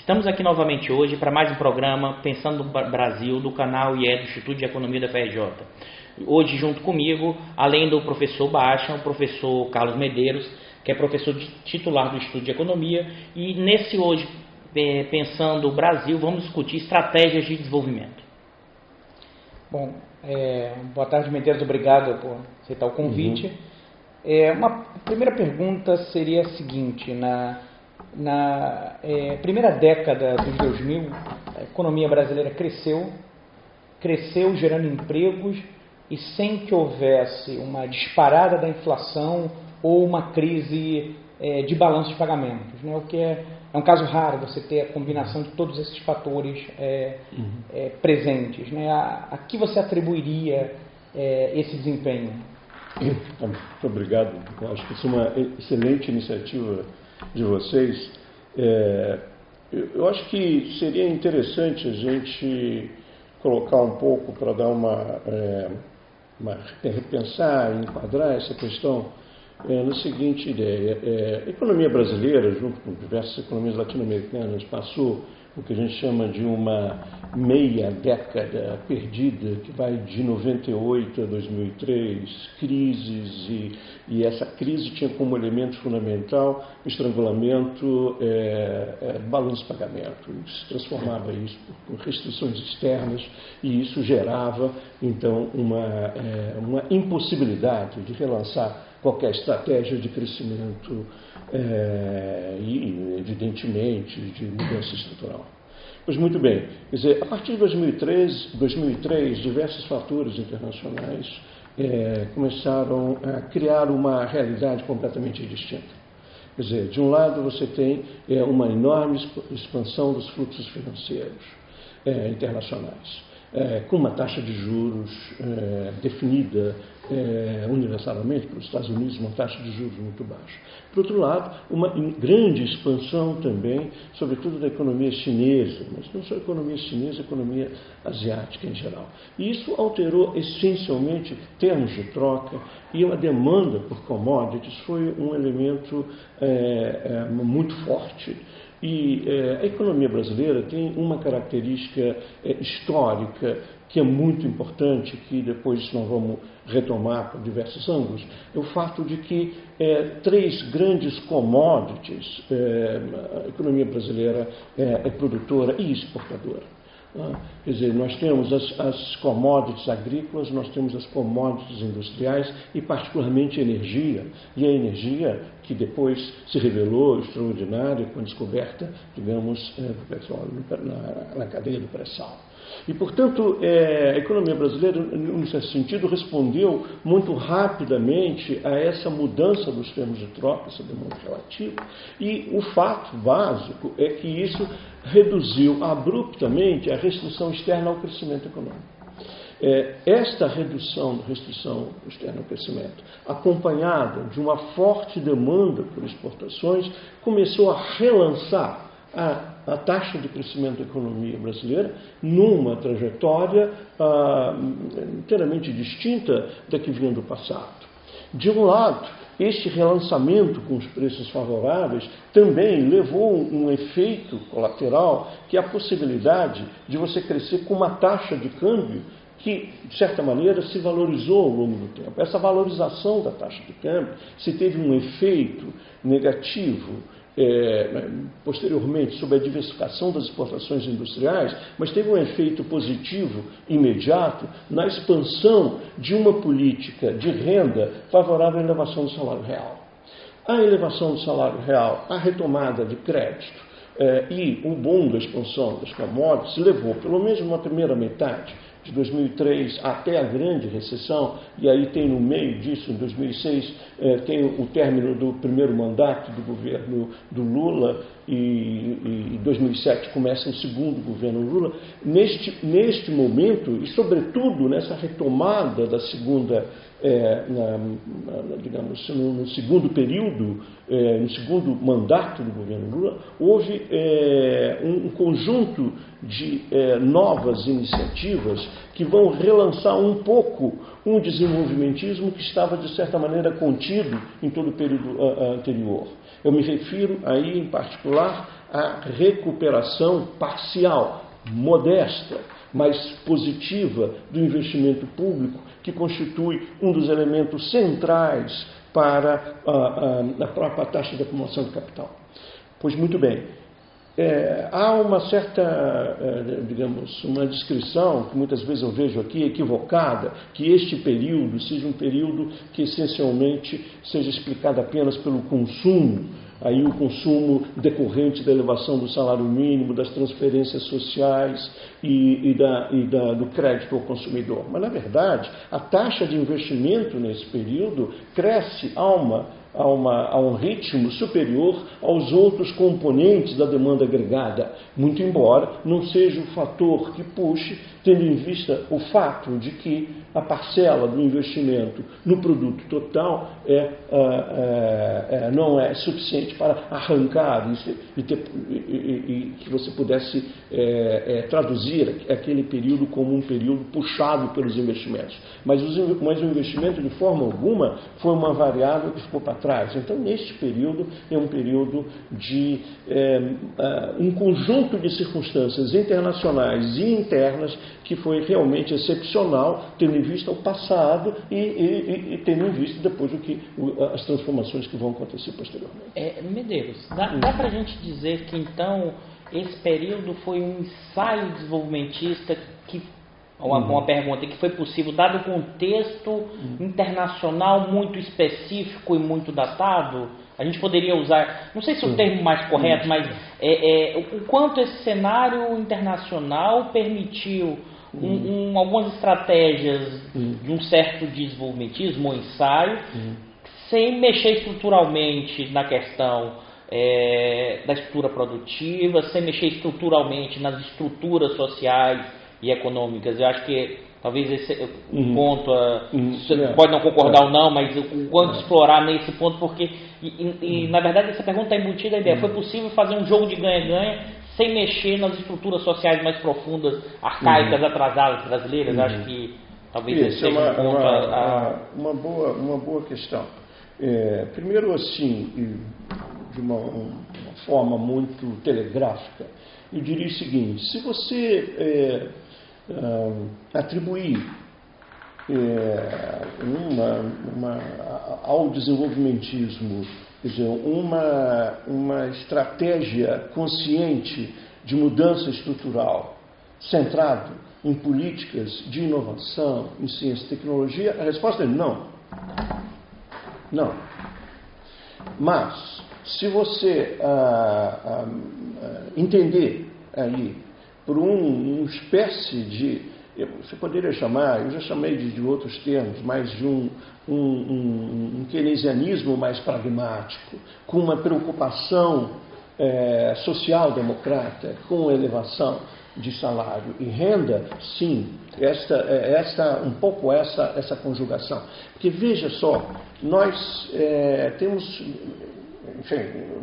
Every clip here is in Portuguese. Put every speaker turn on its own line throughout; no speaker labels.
Estamos aqui novamente hoje para mais um programa Pensando no Brasil, do canal IE do Instituto de Economia da FRJ. Hoje junto comigo, além do professor Baixa, o professor Carlos Medeiros, que é professor titular do Instituto de Economia, e nesse hoje, Pensando no Brasil, vamos discutir estratégias de desenvolvimento.
Bom, boa tarde, Medeiros, obrigado por aceitar o convite. Uma primeira pergunta seria a seguinte: na primeira década dos 2000, a economia brasileira cresceu gerando empregos e sem que houvesse uma disparada da inflação ou uma crise de balanço de pagamentos, né? O que é um caso raro você ter a combinação de todos esses fatores presentes, né? A que você atribuiria esse desempenho?
Muito obrigado. Eu acho que isso é uma excelente iniciativa de vocês. Eu acho que seria interessante a gente colocar um pouco para dar repensar e enquadrar essa questão na seguinte ideia. A economia brasileira, junto com diversas economias latino-americanas, passou o que a gente chama de uma meia década perdida, que vai de 98 a 2003, crises, e essa crise tinha como elemento fundamental o estrangulamento do balanço de pagamento. Se transformava isso por restrições externas, e isso gerava, então, uma impossibilidade de relançar qualquer estratégia de crescimento e, evidentemente, de mudança estrutural. Pois muito bem, quer dizer, a partir de 2003, diversos fatores internacionais começaram a criar uma realidade completamente distinta. Quer dizer, de um lado você tem uma enorme expansão dos fluxos financeiros internacionais, com uma taxa de juros definida universalmente pelos Estados Unidos, uma taxa de juros muito baixa. Por outro lado, uma grande expansão também, sobretudo da economia chinesa, mas não só a economia chinesa, a economia asiática em geral. E isso alterou essencialmente termos de troca, e a demanda por commodities foi um elemento muito forte. E a economia brasileira tem uma característica histórica que é muito importante, que depois nós vamos retomar por diversos ângulos, é o fato de que três grandes commodities, a economia brasileira é produtora e exportadora. Quer dizer, nós temos as commodities agrícolas, nós temos as commodities industriais e particularmente energia. E a energia que depois se revelou extraordinária com a descoberta, digamos, do petróleo na cadeia do pré-sal. E, portanto, a economia brasileira, nesse sentido, respondeu muito rapidamente a essa mudança dos termos de troca, essa demanda relativa. E o fato básico é que isso reduziu abruptamente a restrição externa ao crescimento econômico. Esta restrição externa ao crescimento, acompanhada de uma forte demanda por exportações, começou a relançar a taxa de crescimento da economia brasileira numa trajetória inteiramente distinta da que vinha do passado. De um lado, este relançamento com os preços favoráveis também levou um efeito colateral, que é a possibilidade de você crescer com uma taxa de câmbio que, de certa maneira, se valorizou ao longo do tempo. Essa valorização da taxa de câmbio se teve um efeito negativo posteriormente sobre a diversificação das exportações industriais, mas teve um efeito positivo imediato na expansão de uma política de renda favorável à elevação do salário real. A elevação do salário real, a retomada de crédito e o boom da expansão das commodities levou, pelo menos uma primeira metade de 2003 até a grande recessão, e aí tem no meio disso, em 2006, tem o término do primeiro mandato do governo do Lula, e em 2007 começa o segundo governo Lula. Neste momento, e sobretudo nessa retomada da segunda, digamos, no segundo período, no segundo mandato do governo Lula, houve um conjunto de novas iniciativas que vão relançar um pouco um desenvolvimentismo que estava, de certa maneira, contido em todo o período anterior. Eu me refiro aí, em particular, a recuperação parcial, modesta, mas positiva do investimento público, que constitui um dos elementos centrais para a própria taxa de acumulação de capital. Pois muito bem, há uma certa, digamos, uma descrição, que muitas vezes eu vejo aqui, equivocada, que este período seja um período que essencialmente seja explicado apenas pelo consumo, aí o consumo decorrente da elevação do salário mínimo, das transferências sociais e do crédito ao consumidor. Mas, na verdade, a taxa de investimento nesse período cresce a um ritmo superior aos outros componentes da demanda agregada, muito embora não seja o fator que puxe, tendo em vista o fato de que a parcela do investimento no produto total não é suficiente para arrancar isso e que você pudesse traduzir aquele período como um período puxado pelos investimentos. Mas o investimento, de forma alguma, foi uma variável que ficou para trás. Então, neste período, é um período de um conjunto de circunstâncias internacionais e internas que foi realmente excepcional, tendo em vista o passado e tendo em vista depois as transformações que vão acontecer posteriormente.
Medeiros, dá para a gente dizer que, então, esse período foi um ensaio desenvolvimentista que... Uma pergunta que foi possível, dado o contexto internacional muito específico e muito datado, a gente poderia usar, não sei se é o termo mais correto, mas o quanto esse cenário internacional permitiu algumas estratégias de um certo desenvolvimentismo ou ensaio, sem mexer estruturalmente na questão da estrutura produtiva, sem mexer estruturalmente nas estruturas sociais e econômicas. Eu acho que talvez esse ponto, você pode não concordar ou não, mas o quanto explorar nesse ponto, porque, na verdade, essa pergunta está embutida a ideia. Foi possível fazer um jogo de ganha-ganha sem mexer nas estruturas sociais mais profundas, arcaicas, atrasadas brasileiras? Eu acho que talvez esse seja um ponto
uma boa questão. Primeiro, assim, de uma forma muito telegráfica, eu diria o seguinte: se você atribuir ao desenvolvimentismo, quer dizer, uma estratégia consciente de mudança estrutural, centrado em políticas de inovação, em ciência e tecnologia, a resposta é não. Não. Mas, se você entender aí por uma espécie de, você poderia chamar, eu já chamei de outros termos, mas de um keynesianismo mais pragmático, com uma preocupação social-democrata, com elevação de salário e renda, sim, um pouco essa conjugação. Porque veja só, nós temos, enfim,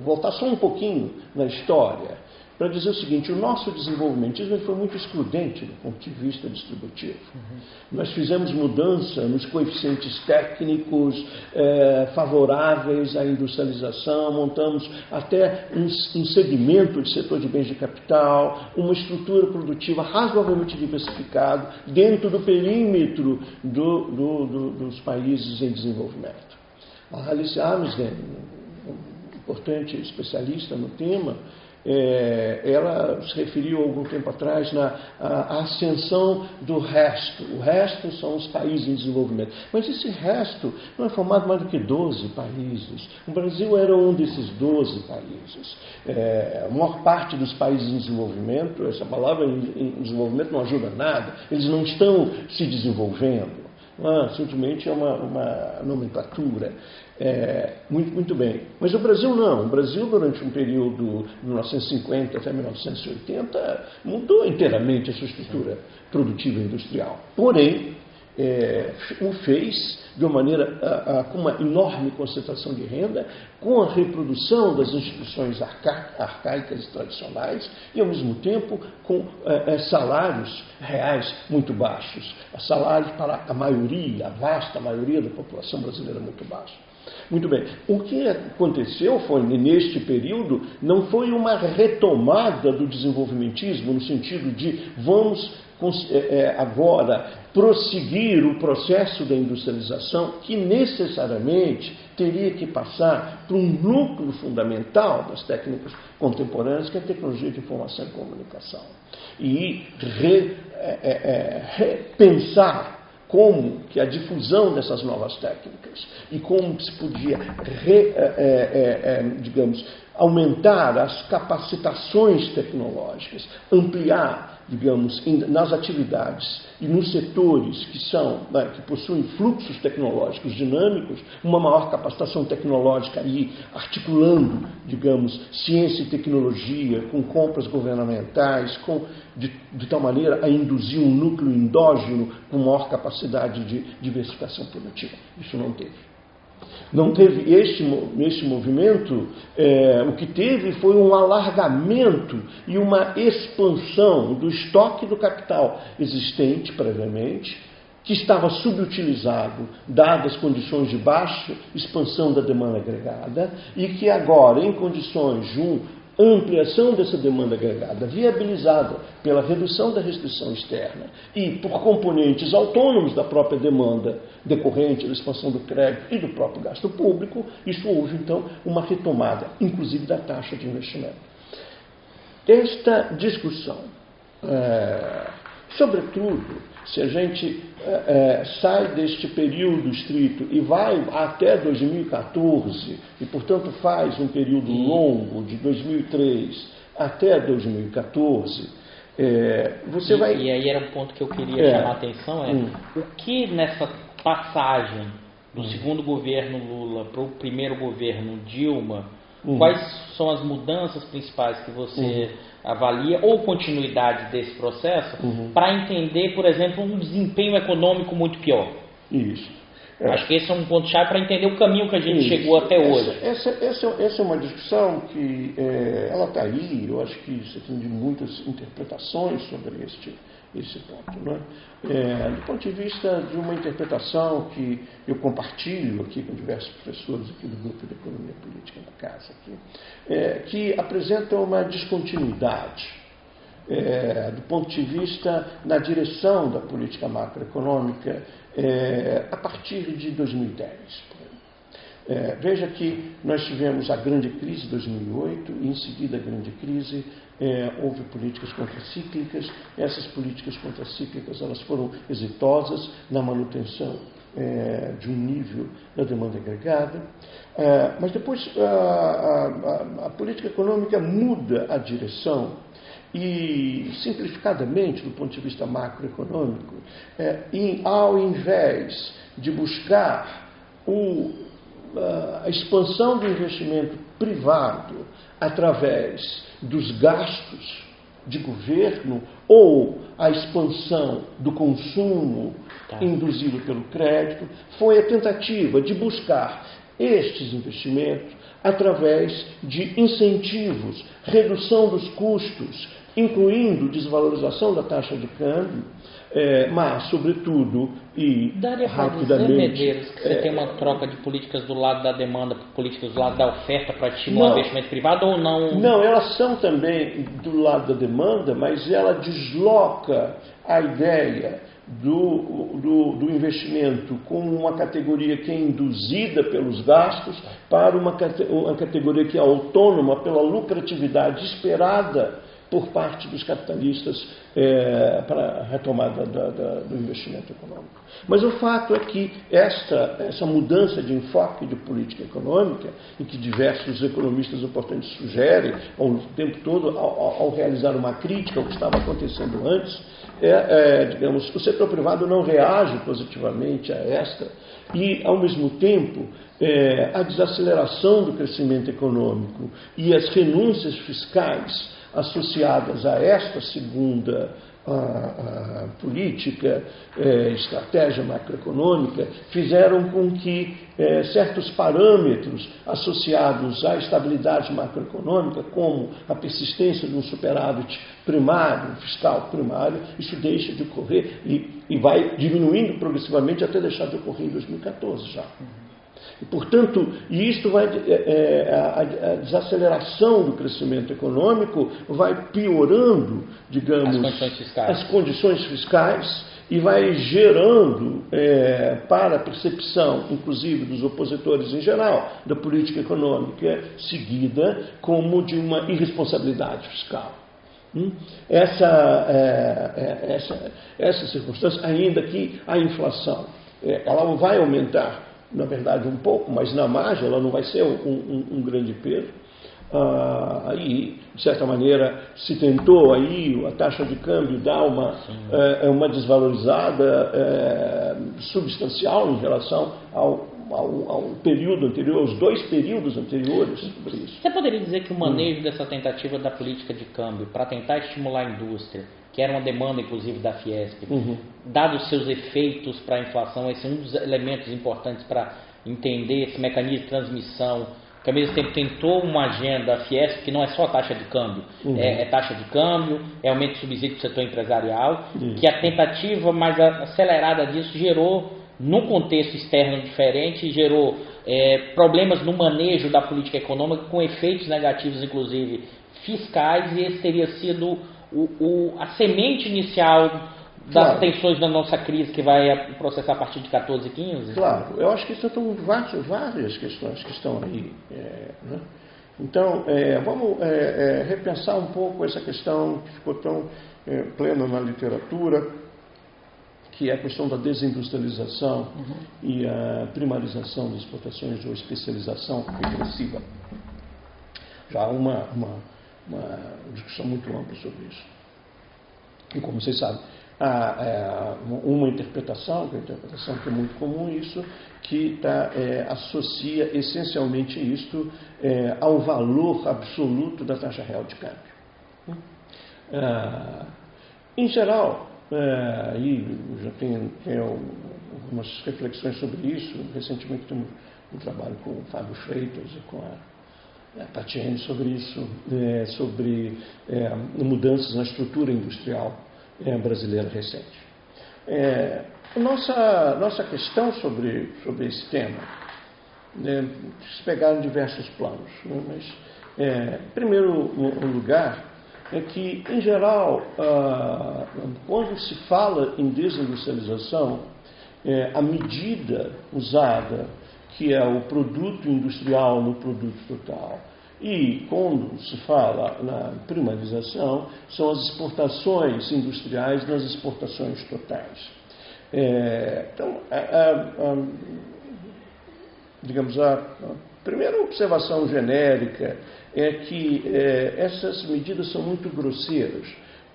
voltar só um pouquinho na história, para dizer o seguinte: o nosso desenvolvimentismo foi muito excludente do ponto de vista distributivo. Nós fizemos mudança nos coeficientes técnicos favoráveis à industrialização, montamos até um segmento de setor de bens de capital, uma estrutura produtiva razoavelmente diversificada dentro do perímetro dos países em desenvolvimento. A Alice Amsden, importante especialista no tema, ela se referiu algum tempo atrás na ascensão do resto. O resto são os países em desenvolvimento. Mas esse resto não é formado mais do que 12 países. O Brasil era um desses 12 países. A maior parte dos países em desenvolvimento, essa palavra em desenvolvimento não ajuda nada, eles não estão se desenvolvendo. Simplesmente é uma nomenclatura. Muito bem. Mas o Brasil não. O Brasil, durante um período de 1950 até 1980, mudou inteiramente a sua estrutura produtiva e industrial. Porém, o fez de uma maneira com uma enorme concentração de renda, com a reprodução das instituições arcaicas e tradicionais e, ao mesmo tempo, com salários reais muito baixos, salários para a vasta maioria da população brasileira muito baixos. Muito bem. O que aconteceu foi, neste período, não foi uma retomada do desenvolvimentismo, no sentido de vamos agora prosseguir o processo da industrialização, que necessariamente teria que passar por um núcleo fundamental das técnicas contemporâneas, que é a tecnologia de informação e comunicação. E repensar como que a difusão dessas novas técnicas e como se podia, digamos, aumentar as capacitações tecnológicas, ampliar, digamos, nas atividades e nos setores que possuem fluxos tecnológicos dinâmicos, uma maior capacitação tecnológica aí, articulando, digamos, ciência e tecnologia com compras governamentais, de tal maneira a induzir um núcleo endógeno com maior capacidade de diversificação produtiva. Isso não teve. Não teve este movimento, o que teve foi um alargamento e uma expansão do estoque do capital existente previamente, que estava subutilizado, dadas as condições de baixa expansão da demanda agregada, e que agora, em condições de ampliação dessa demanda agregada, viabilizada pela redução da restrição externa e por componentes autônomos da própria demanda decorrente da expansão do crédito e do próprio gasto público, isso houve, então, uma retomada, inclusive da taxa de investimento. Esta discussão, sobretudo, se a gente sai deste período estrito e vai até 2014, e, portanto, faz um período longo, de 2003 até 2014, você vai...
E aí era um ponto que eu queria chamar a atenção, o que nessa passagem do segundo governo Lula para o primeiro governo Dilma, quais são as mudanças principais que você avalia, ou continuidade desse processo, para entender, por exemplo, um desempenho econômico muito pior?
Isso.
Acho que esse é um ponto-chave para entender o caminho que a gente chegou até hoje.
Essa é uma discussão que ela está aí, eu acho que você tem muitas interpretações sobre esse ponto. Né? Do ponto de vista de uma interpretação que eu compartilho aqui com diversos professores aqui do Grupo de Economia Política da Casa, que apresenta uma descontinuidade do ponto de vista na direção da política macroeconômica a partir de 2010. Veja que nós tivemos a grande crise de 2008 e, em seguida, a grande crise, houve políticas contracíclicas. Essas políticas contracíclicas elas foram exitosas na manutenção de um nível da demanda agregada, mas depois a política econômica muda a direção e, simplificadamente, do ponto de vista macroeconômico, ao invés de buscar a expansão do investimento privado através dos gastos de governo ou a expansão do consumo induzido pelo crédito, foi a tentativa de buscar estes investimentos através de incentivos, redução dos custos, incluindo desvalorização da taxa de câmbio, mas, sobretudo, e
daria
rapidamente...
Daria para dizer, Medeiros, que você tem uma troca de políticas do lado da demanda por políticas do lado da oferta para estimular o investimento privado, ou não?
Não, elas são também do lado da demanda, mas ela desloca a ideia do investimento como uma categoria que é induzida pelos gastos para uma categoria que é autônoma pela lucratividade esperada por parte dos capitalistas para a retomada do investimento econômico. Mas o fato é que essa mudança de enfoque de política econômica, e que diversos economistas importantes sugerem ao tempo todo, ao realizar uma crítica ao que estava acontecendo antes, digamos, o setor privado não reage positivamente a esta, e, ao mesmo tempo, a desaceleração do crescimento econômico e as renúncias fiscais associadas a esta segunda política, estratégia macroeconômica, fizeram com que certos parâmetros associados à estabilidade macroeconômica, como a persistência de um superávit primário, fiscal primário, isso deixa de ocorrer e vai diminuindo progressivamente até deixar de ocorrer em 2014 já. E, portanto, isto vai, a desaceleração do crescimento econômico vai piorando, digamos, as condições fiscais e vai gerando, para a percepção, inclusive dos opositores em geral, da política econômica seguida como de uma irresponsabilidade fiscal. Essa circunstância, ainda que a inflação ela vai aumentar, na verdade, um pouco, mas na margem ela não vai ser um grande peso. Aí, de certa maneira, se tentou aí a taxa de câmbio dar uma desvalorizada substancial em relação ao período anterior, aos 2 períodos anteriores sobre isso.
Você poderia dizer que o manejo dessa tentativa da política de câmbio para tentar estimular a indústria, que era uma demanda, inclusive, da Fiesp, dados seus efeitos para a inflação, esse é um dos elementos importantes para entender esse mecanismo de transmissão, que ao mesmo tempo tentou uma agenda, a Fiesp, que não é só a taxa de câmbio, é taxa de câmbio, é aumento de subsídio do setor empresarial, que a tentativa mais acelerada disso gerou, num contexto externo diferente, gerou problemas no manejo da política econômica, com efeitos negativos, inclusive, fiscais, e esse teria sido a semente inicial das tensões da nossa crise, que vai processar a partir de 14 e 15?
Claro, eu acho que isso são várias questões que estão aí. Né? Então, vamos repensar um pouco essa questão que ficou tão plena na literatura, que é a questão da desindustrialização e a primarização das exportações ou especialização regressiva. Já há uma discussão muito ampla sobre isso. E como vocês sabem, há uma interpretação, que é muito comum isso, que associa essencialmente isto ao valor absoluto da taxa real de câmbio. Em geral, aí já tenho algumas reflexões sobre isso. Recentemente temos um trabalho com o Fábio Freitas e com a Tatiane sobre isso, sobre mudanças na estrutura industrial brasileira recente. Nossa questão sobre esse tema se pegar em diversos planos, né? Mas, em primeiro lugar, é que, em geral, quando se fala em desindustrialização, a medida usada, que é o produto industrial no produto total, e quando se fala na primarização, são as exportações industriais nas exportações totais. Então, digamos, a primeira observação genérica é que essas medidas são muito grosseiras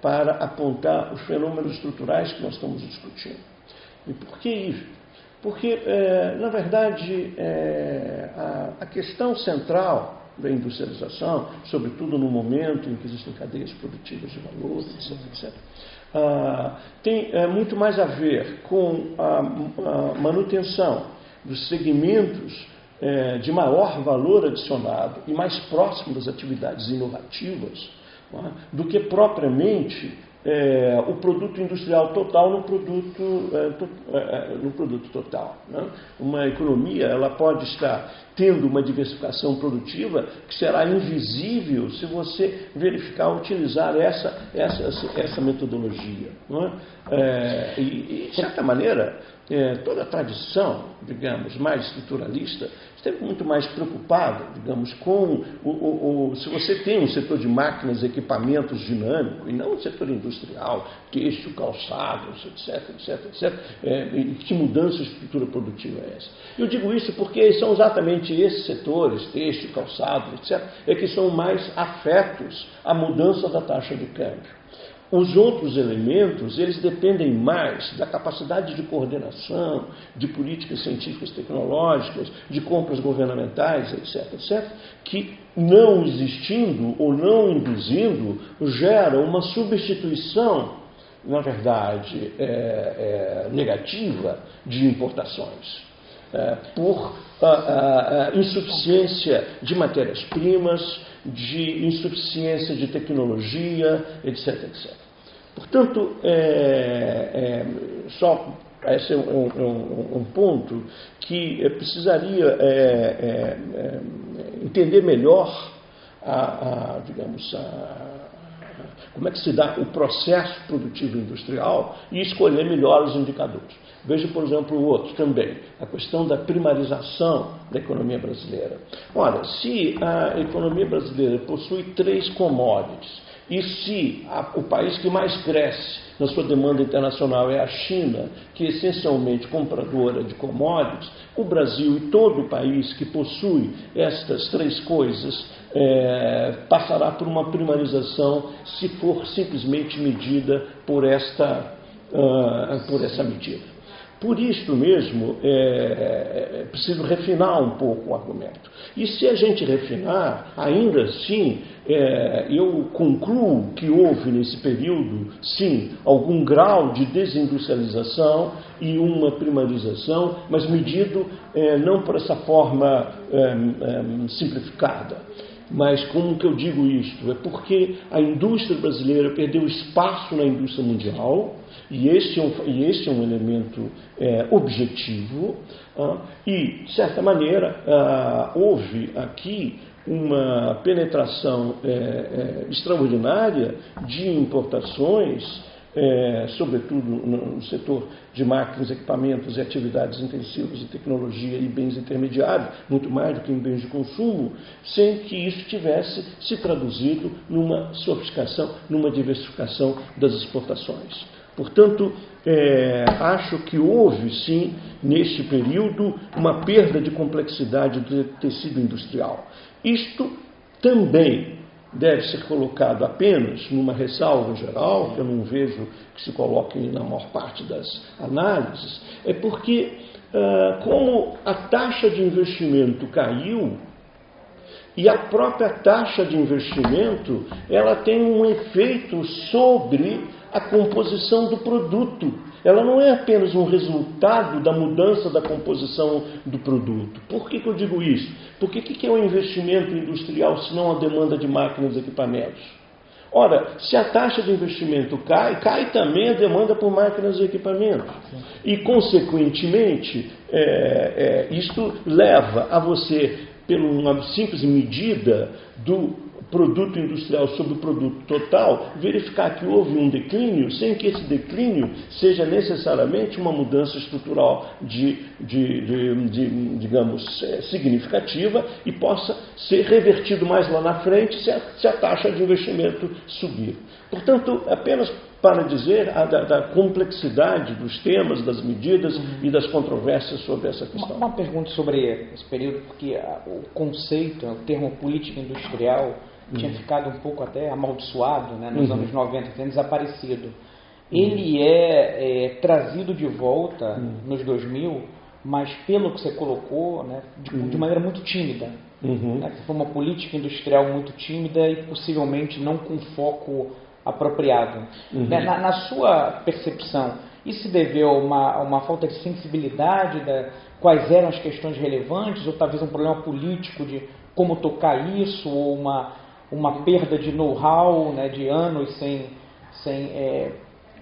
para apontar os fenômenos estruturais que nós estamos discutindo. E por que isso? Porque, na verdade, a questão central da industrialização, sobretudo no momento em que existem cadeias produtivas de valor, etc., tem muito mais a ver com a manutenção dos segmentos de maior valor adicionado e mais próximo das atividades inovativas, do que propriamente o produto industrial total no produto total. Né? Uma economia ela pode estar tendo uma diversificação produtiva que será invisível se você utilizar essa metodologia. Não é? E, de certa maneira, toda a tradição, digamos, mais estruturalista, esteve muito mais preocupada, digamos, com se você tem um setor de máquinas e equipamentos dinâmico, e não um setor industrial, têxtil, calçados, etc. Que mudança de estrutura produtiva é essa? Eu digo isso porque são exatamente esses setores, têxtil, calçados, etc., que são mais afetos à mudança da taxa de câmbio. Os outros elementos, eles dependem mais da capacidade de coordenação, de políticas científicas tecnológicas, de compras governamentais, etc., que não existindo ou não induzindo, geram uma substituição, na verdade, negativa de importações, por insuficiência de matérias-primas, de insuficiência de tecnologia, etc. Portanto, só Esse é um ponto que precisaria entender melhor como é que se dá o processo produtivo industrial e escolher melhor os indicadores. Veja, por exemplo, o outro também, a questão da primarização da economia brasileira. Ora, se a economia brasileira possui 3 commodities, e se o país que mais cresce na sua demanda internacional é a China, que é essencialmente compradora de commodities, o Brasil e todo o país que possui estas 3 coisas passará por uma primarização se for simplesmente medida por essa medida. Por isso mesmo, é preciso refinar um pouco o argumento. E se a gente refinar, ainda assim, eu concluo que houve nesse período, sim, algum grau de desindustrialização e uma primarização, mas medido não por essa forma simplificada. Mas como que eu digo isto? É porque a indústria brasileira perdeu espaço na indústria mundial, e este é um elemento objetivo, e, de certa maneira, houve aqui uma penetração extraordinária de importações, sobretudo no setor de máquinas, equipamentos e atividades intensivas de tecnologia e bens intermediários, muito mais do que em bens de consumo, sem que isso tivesse se traduzido numa sofisticação, numa diversificação das exportações. Portanto, acho que houve, sim, neste período, uma perda de complexidade do tecido industrial. Isto também deve ser colocado apenas numa ressalva geral, que eu não vejo que se coloque na maior parte das análises, é porque, como a taxa de investimento caiu, e a própria taxa de investimento, ela tem um efeito sobre a composição do produto. Ela não é apenas um resultado da mudança da composição do produto. Por que eu digo isso? Porque o que é um investimento industrial se não a demanda de máquinas e equipamentos? Ora, se a taxa de investimento cai também a demanda por máquinas e equipamentos. E, consequentemente, isto leva a você, por uma simples medida do produto industrial sobre o produto total, verificar que houve um declínio, sem que esse declínio seja necessariamente uma mudança estrutural digamos, significativa e possa ser revertido mais lá na frente se a taxa de investimento subir. Portanto, apenas para dizer da complexidade dos temas, das medidas e das controvérsias sobre essa questão.
Uma pergunta sobre esse período, porque o conceito, o termo política industrial tinha ficado um pouco até amaldiçoado, né, nos anos 90, tem desaparecido. Ele é trazido de volta nos 2000, mas pelo que você colocou, né, de maneira muito tímida. Né, foi uma política industrial muito tímida e possivelmente não com foco apropriado. Na sua percepção, isso se deveu a uma falta de sensibilidade quais eram as questões relevantes, ou talvez um problema político de como tocar isso, ou uma perda de know-how, né, de anos sem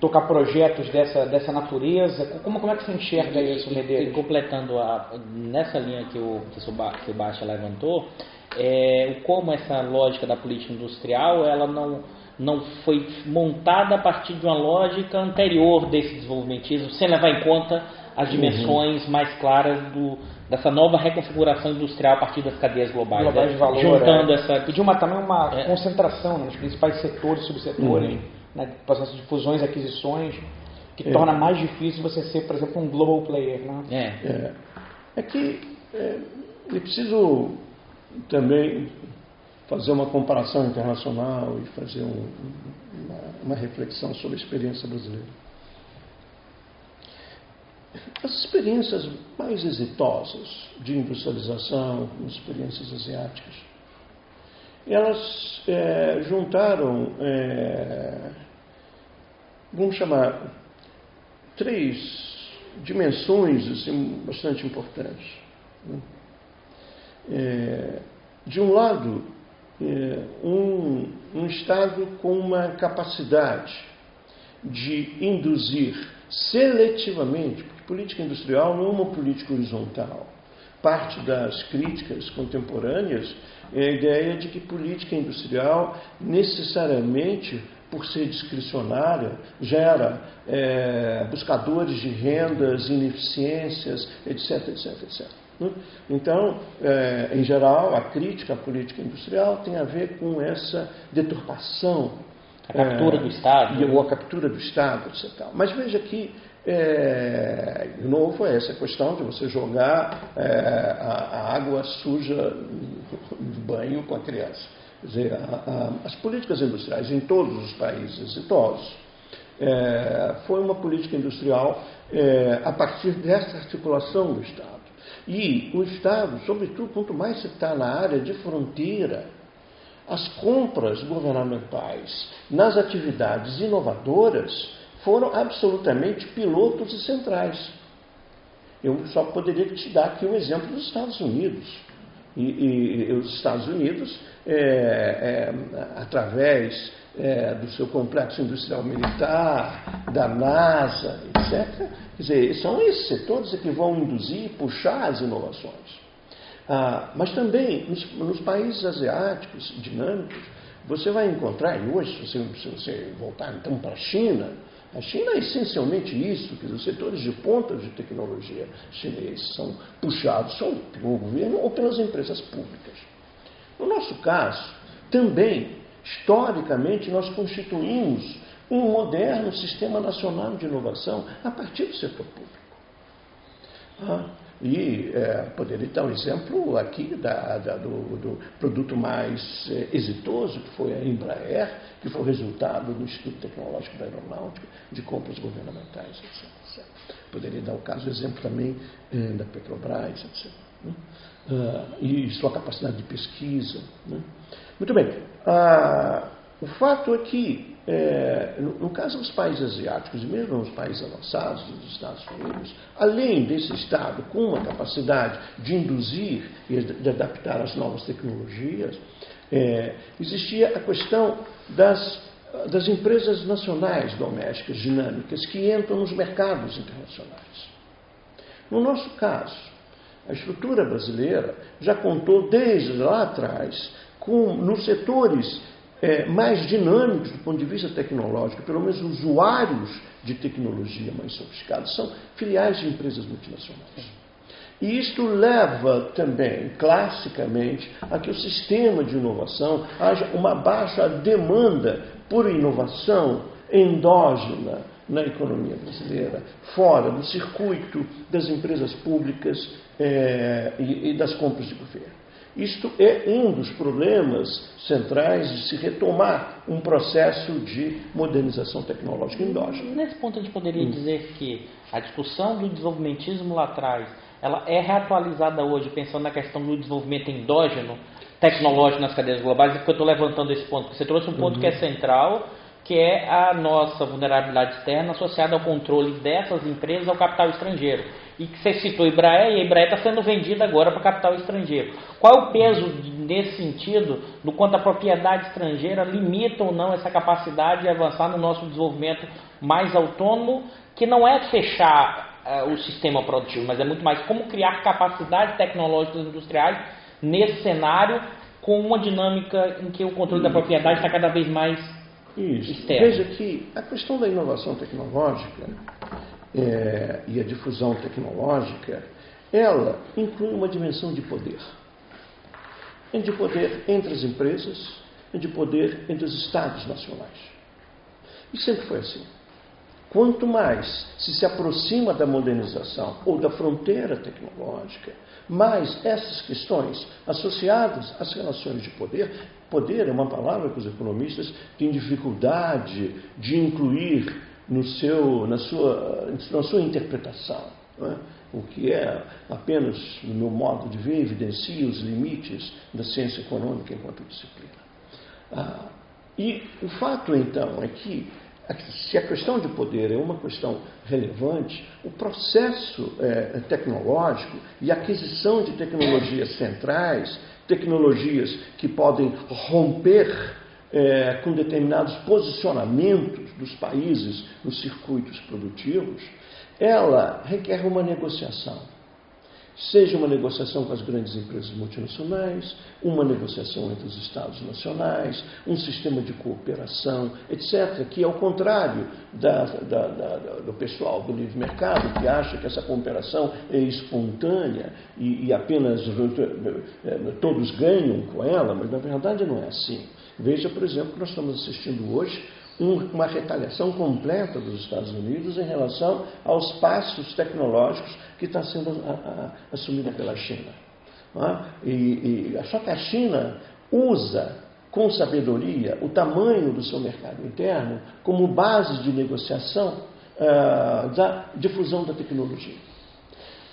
tocar projetos dessa natureza? Como é que você enxerga isso, Medeiros?
E completando nessa linha que o Baixa levantou, como essa lógica da política industrial ela não foi montada a partir de uma lógica anterior desse desenvolvimentismo, sem levar em conta as dimensões mais claras dessa nova reconfiguração industrial a partir das cadeias globais.
De valor,
juntando
e de também uma concentração nos principais setores, subsetores, né, processo de fusões e aquisições, que torna mais difícil você ser, por exemplo, um global player. Né?
É que é preciso também fazer uma comparação internacional e fazer uma reflexão sobre a experiência brasileira. As experiências mais exitosas de industrialização, as experiências asiáticas, elas juntaram, vamos chamar, 3 dimensões assim, bastante importantes. De um lado, um Estado com uma capacidade de induzir seletivamente, porque política industrial não é uma política horizontal. Parte das críticas contemporâneas é a ideia de que política industrial necessariamente, por ser discricionária, gera buscadores de rendas, ineficiências, etc, etc, etc. Então, em geral, a crítica à política industrial tem a ver com essa deturpação.
A captura do Estado.
Ou a captura do Estado, etc. Mas veja que, de novo, é essa questão de você jogar a água suja no banho com a criança. Quer dizer, as políticas industriais em todos os países exitosos foi uma política industrial a partir dessa articulação do Estado. E o Estado, sobretudo, quanto mais você está na área de fronteira, as compras governamentais nas atividades inovadoras foram absolutamente pilotos e centrais. Eu só poderia te dar aqui um exemplo dos Estados Unidos. E os Estados Unidos, através do seu complexo industrial militar, da NASA, etc., quer dizer, são esses setores que vão induzir e puxar as inovações. Mas também nos países asiáticos dinâmicos, você vai encontrar, e hoje, se você voltar então para a China é essencialmente isso, que os setores de ponta de tecnologia chineses são puxados ou pelo governo ou pelas empresas públicas. No nosso caso, também, historicamente, nós constituímos um moderno sistema nacional de inovação a partir do setor público. Poderia dar um exemplo aqui do produto mais exitoso, que foi a Embraer, que foi resultado do Instituto Tecnológico da Aeronáutica, de compras governamentais, etc. Poderia dar o exemplo também da Petrobras, etc. E sua capacidade de pesquisa. Muito bem. O fato é que, no caso dos países asiáticos e mesmo nos países avançados dos Estados Unidos, além desse Estado com uma capacidade de induzir e de adaptar as novas tecnologias, existia a questão das empresas nacionais domésticas dinâmicas que entram nos mercados internacionais. No nosso caso, a estrutura brasileira já contou desde lá atrás nos setores mais dinâmicos do ponto de vista tecnológico, pelo menos usuários de tecnologia mais sofisticados, são filiais de empresas multinacionais. E isto leva também, classicamente, a que o sistema de inovação haja uma baixa demanda por inovação endógena na economia brasileira, fora do circuito das empresas públicas e das compras de governo. Isto é um dos problemas centrais de se retomar um processo de modernização tecnológica endógena.
Nesse ponto a gente poderia dizer que a discussão do desenvolvimentismo lá atrás, ela é reatualizada hoje, pensando na questão do desenvolvimento endógeno tecnológico nas cadeias globais, e que eu estou levantando esse ponto, porque você trouxe um ponto que é central, que é a nossa vulnerabilidade externa associada ao controle dessas empresas ao capital estrangeiro. E que você citou a Embraer, e a Embraer está sendo vendida agora para capital estrangeiro. Qual é o peso nesse sentido, do quanto a propriedade estrangeira limita ou não essa capacidade de avançar no nosso desenvolvimento mais autônomo, que não é fechar o sistema produtivo, mas é muito mais como criar capacidades tecnológicas industriais nesse cenário com uma dinâmica em que o controle da propriedade está cada vez mais externo.
Veja que a questão da inovação tecnológica e a difusão tecnológica, ela inclui uma dimensão de poder. De poder entre as empresas e de poder entre os Estados nacionais. E sempre foi assim. Quanto mais se aproxima da modernização ou da fronteira tecnológica, mais essas questões associadas às relações de poder é uma palavra que os economistas têm dificuldade de incluir na sua interpretação, não é? O que é apenas, no meu modo de ver, evidencia os limites da ciência econômica enquanto disciplina. E o fato, então, é que, se a questão de poder é uma questão relevante, o processo tecnológico e a aquisição de tecnologias centrais, tecnologias que podem romper com determinados posicionamentos dos países nos circuitos produtivos, ela requer uma negociação. Seja uma negociação com as grandes empresas multinacionais, uma negociação entre os Estados nacionais, um sistema de cooperação, etc., que, ao contrário do pessoal do livre mercado, que acha que essa cooperação é espontânea e apenas todos ganham com ela, mas na verdade não é assim. Veja, por exemplo, que nós estamos assistindo hoje uma retaliação completa dos Estados Unidos em relação aos passos tecnológicos que está sendo assumida pela China. Só que a China usa com sabedoria o tamanho do seu mercado interno como base de negociação da difusão da tecnologia.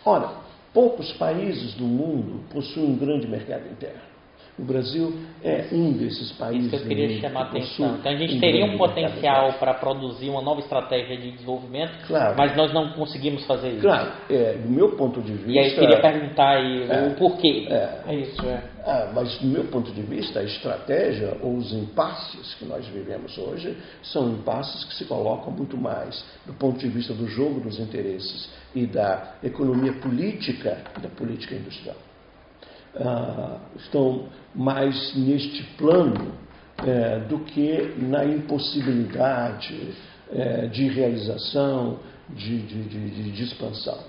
Ora, poucos países do mundo possuem um grande mercado interno. O Brasil é um desses países.
Isso que eu queria chamar a atenção. Então a gente teria um potencial para produzir uma nova estratégia de desenvolvimento,
claro,
mas nós não conseguimos fazer isso.
Claro, do meu ponto de vista.
E aí eu queria perguntar aí o porquê.
Mas do meu ponto de vista, a estratégia ou os impasses que nós vivemos hoje são impasses que se colocam muito mais do ponto de vista do jogo dos interesses e da economia política e da política industrial. Estão mais neste plano do que na impossibilidade de realização, de expansão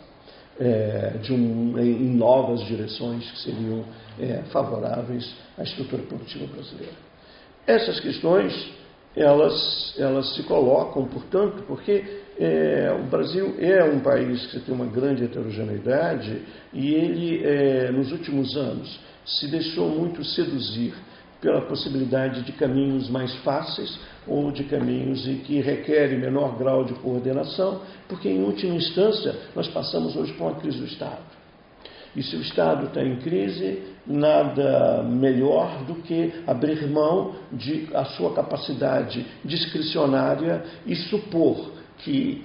em novas direções que seriam favoráveis à estrutura produtiva brasileira. Essas questões elas se colocam, portanto, porque o Brasil é um país que tem uma grande heterogeneidade e ele, nos últimos anos, se deixou muito seduzir pela possibilidade de caminhos mais fáceis ou de caminhos que requerem menor grau de coordenação, porque, em última instância, nós passamos hoje por uma crise do Estado. E se o Estado está em crise, nada melhor do que abrir mão da sua capacidade discricionária e supor que,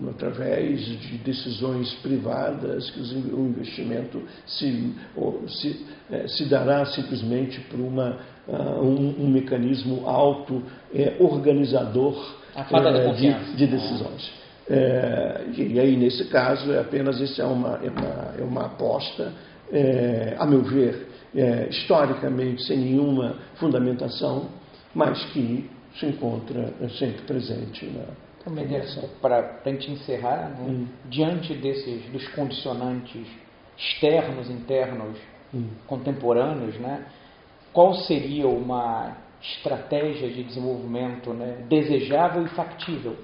através de decisões privadas, que o investimento se dará simplesmente por um mecanismo auto-organizador de decisões. E aí, nesse caso, isso é uma aposta, a meu ver, historicamente sem nenhuma fundamentação, mas que se encontra sempre presente na
para a gente encerrar, diante dos condicionantes externos, internos, contemporâneos, qual seria uma estratégia de desenvolvimento desejável e factível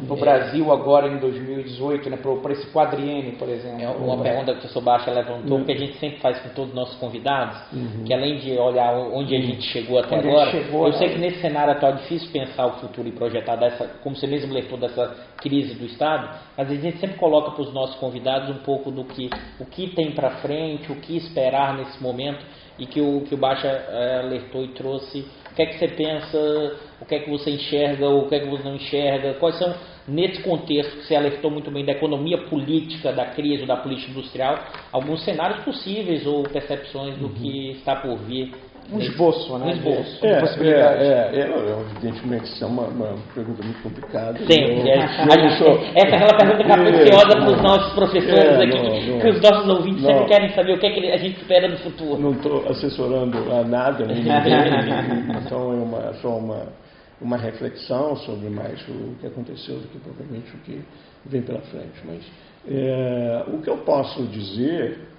para o Brasil agora em 2018, para esse quadriênio, por exemplo?
É uma pergunta que o professor Baixa levantou, que a gente sempre faz com todos os nossos convidados, que além de olhar onde a gente chegou até agora, eu sei que nesse cenário atual é difícil pensar o futuro e projetar como você mesmo alertou, dessa crise do Estado, mas a gente sempre coloca para os nossos convidados um pouco o que tem para frente, o que esperar nesse momento, e que o Baixa alertou e trouxe. O que é que você pensa, o que é que você enxerga, o que é que você não enxerga, quais são, nesse contexto que você alertou muito bem da economia política, da crise, da política industrial, alguns cenários possíveis ou percepções do que está por vir?
Um esboço, né?
Um esboço.
Evidentemente, isso é uma pergunta muito complicada.
Sim, essa é aquela pergunta capciosa para os nossos professores aqui, que os nossos ouvintes sempre querem saber o que é que a gente espera no futuro.
Não estou assessorando a nada, nem ninguém, então é só uma reflexão sobre mais o que aconteceu do que provavelmente o que vem pela frente. Mas o que eu posso dizer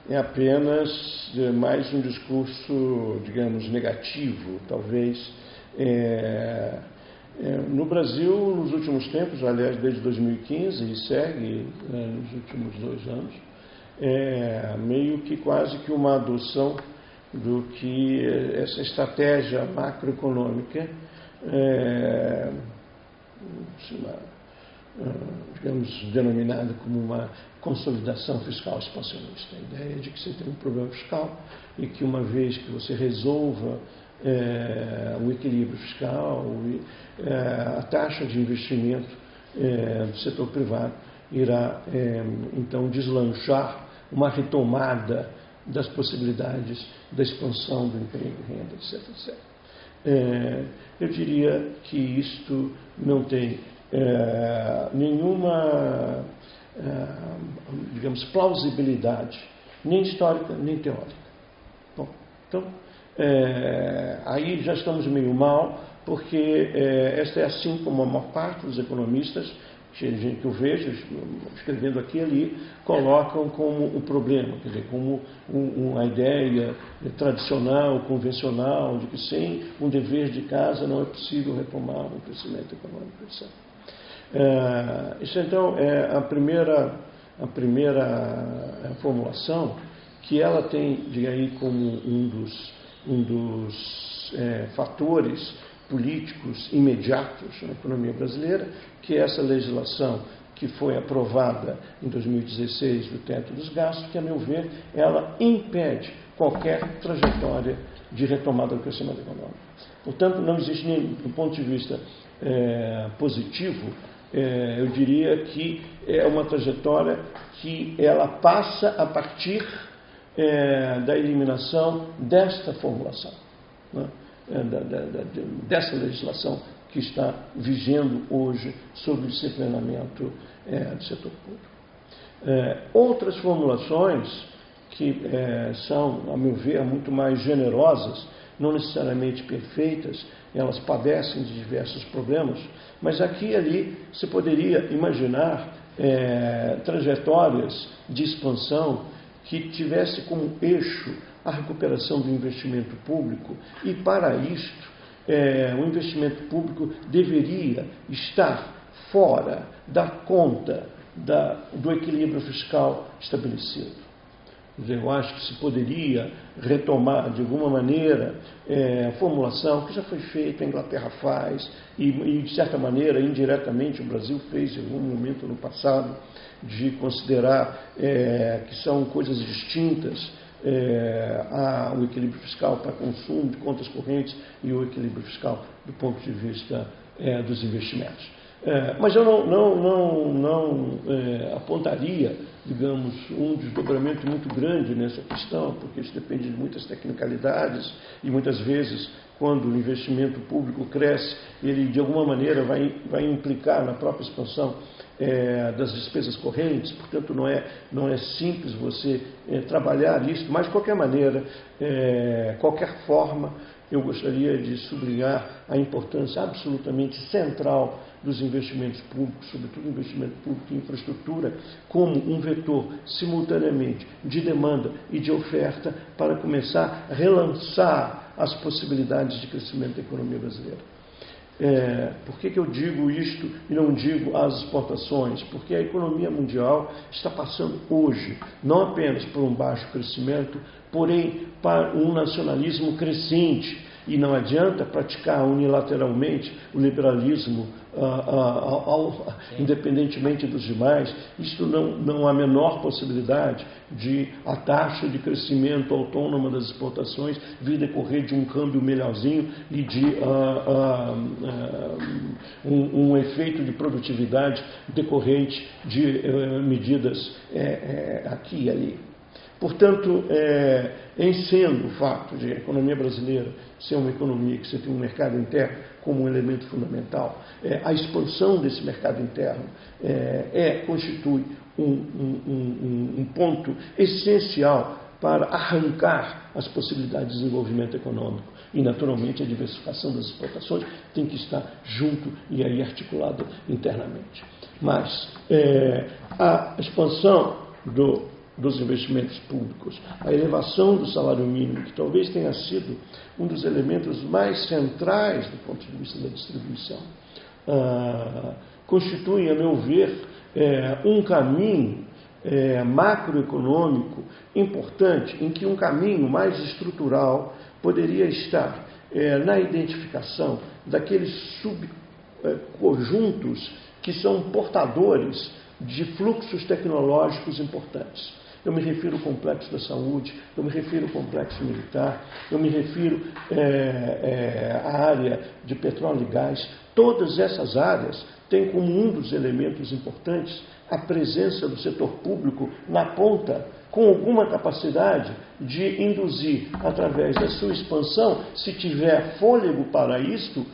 é apenas mais um discurso, digamos, negativo, talvez. No Brasil, nos últimos tempos, aliás, desde 2015, e segue nos últimos 2 anos, meio que quase que uma adoção do que essa estratégia macroeconômica, digamos, denominada como uma consolidação fiscal expansionista. A ideia de que você tem um problema fiscal e que, uma vez que você resolva o equilíbrio fiscal, a taxa de investimento do setor privado irá, então, deslanchar uma retomada das possibilidades da expansão do emprego, renda, etc. eu diria que isto não tem nenhuma, digamos, plausibilidade, nem histórica, nem teórica. Bom, então, aí já estamos meio mal, porque esta é assim como a maior parte dos economistas, gente que eu vejo escrevendo aqui e ali, colocam como um problema, quer dizer, como uma ideia tradicional, convencional, de que sem um dever de casa não é possível retomar um crescimento econômico, etc. Isso então é a primeira formulação, que ela tem, diga aí, como um dos fatores políticos imediatos na economia brasileira, que é essa legislação que foi aprovada em 2016 do teto dos gastos, que, a meu ver, ela impede qualquer trajetória de retomada do crescimento econômico. Portanto, não existe nem, do ponto de vista positivo, eu diria que é uma trajetória que ela passa a partir da eliminação desta formulação, né? Dessa legislação que está vigendo hoje sobre o disciplinamento do setor público. Outras formulações que são, a meu ver, muito mais generosas, não necessariamente perfeitas, elas padecem de diversos problemas, mas aqui e ali se poderia imaginar trajetórias de expansão que tivesse como eixo a recuperação do investimento público, e para isto o investimento público deveria estar fora da conta do equilíbrio fiscal estabelecido. Eu acho que se poderia retomar de alguma maneira a formulação que já foi feita, a Inglaterra faz, e de certa maneira, indiretamente, o Brasil fez em algum momento no passado, de considerar que são coisas distintas o equilíbrio fiscal para consumo de contas correntes e o equilíbrio fiscal do ponto de vista dos investimentos. Mas eu não apontaria, digamos, um desdobramento muito grande nessa questão, porque isso depende de muitas tecnicalidades e muitas vezes, quando o investimento público cresce, ele de alguma maneira vai implicar na própria expansão das despesas correntes, portanto não é simples você trabalhar isso, mas de qualquer maneira, qualquer forma, eu gostaria de sublinhar a importância absolutamente central dos investimentos públicos, sobretudo investimento público em infraestrutura, como um vetor simultaneamente de demanda e de oferta para começar a relançar as possibilidades de crescimento da economia brasileira. Por que eu digo isto e não digo as exportações? Porque a economia mundial está passando hoje, não apenas por um baixo crescimento, porém para um nacionalismo crescente. E não adianta praticar unilateralmente o liberalismo independentemente dos demais. Isto não há a menor possibilidade de a taxa de crescimento autônoma das exportações vir decorrer de um câmbio melhorzinho e de um efeito de produtividade decorrente de medidas aqui e ali. Portanto, em sendo o fato de a economia brasileira ser uma economia que você tem um mercado interno como um elemento fundamental, a expansão desse mercado interno constitui um ponto essencial para arrancar as possibilidades de desenvolvimento econômico. E, naturalmente, a diversificação das exportações tem que estar junto e aí articulada internamente. Mas a expansão dos investimentos públicos, a elevação do salário mínimo, que talvez tenha sido um dos elementos mais centrais do ponto de vista da distribuição, constitui, a meu ver, um caminho macroeconômico importante, em que um caminho mais estrutural poderia estar na identificação daqueles subconjuntos que são portadores de fluxos tecnológicos importantes. eu me refiro ao complexo da saúde, eu me refiro ao complexo militar, eu me refiro à área de petróleo e gás. Todas essas áreas têm como um dos elementos importantes a presença do setor público na ponta, com alguma capacidade de induzir, através da sua expansão, se tiver fôlego para isto,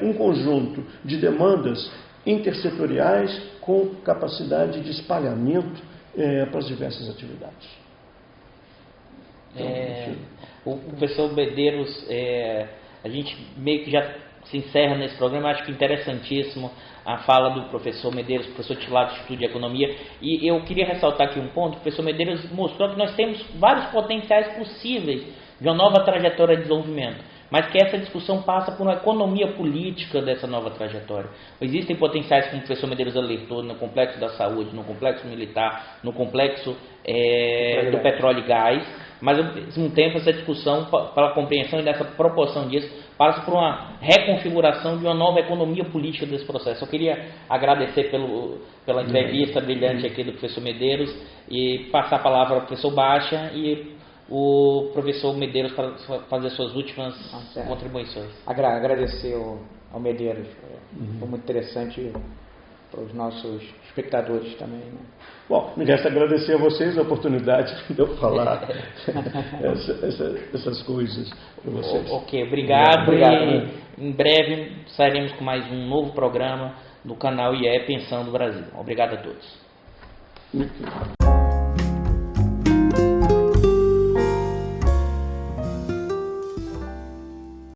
um conjunto de demandas intersetoriais com capacidade de espalhamento para as diversas atividades.
O professor Medeiros, a gente meio que já se encerra nesse programa. Acho que interessantíssimo a fala do professor Medeiros, professor titular do Instituto de Economia, e eu queria ressaltar aqui um ponto. O professor Medeiros mostrou que nós temos vários potenciais possíveis de uma nova trajetória de desenvolvimento, mas que essa discussão passa por uma economia política dessa nova trajetória. Existem potenciais, como o professor Medeiros alertou, no complexo da saúde, no complexo militar, no complexo do petróleo e gás, mas ao mesmo tempo essa discussão, para a compreensão dessa proporção disso, passa por uma reconfiguração de uma nova economia política desse processo. Eu queria agradecer pela entrevista brilhante aqui do professor Medeiros e passar a palavra ao professor Baixa e o professor Medeiros para fazer suas últimas contribuições.
Agradecer ao Medeiros, foi muito interessante para os nossos espectadores também, né?
Bom, me resta agradecer a vocês a oportunidade de eu falar essas coisas para vocês.
Ok, obrigado. E em breve sairemos com mais um novo programa do canal IE Pensando Brasil. Obrigado a todos.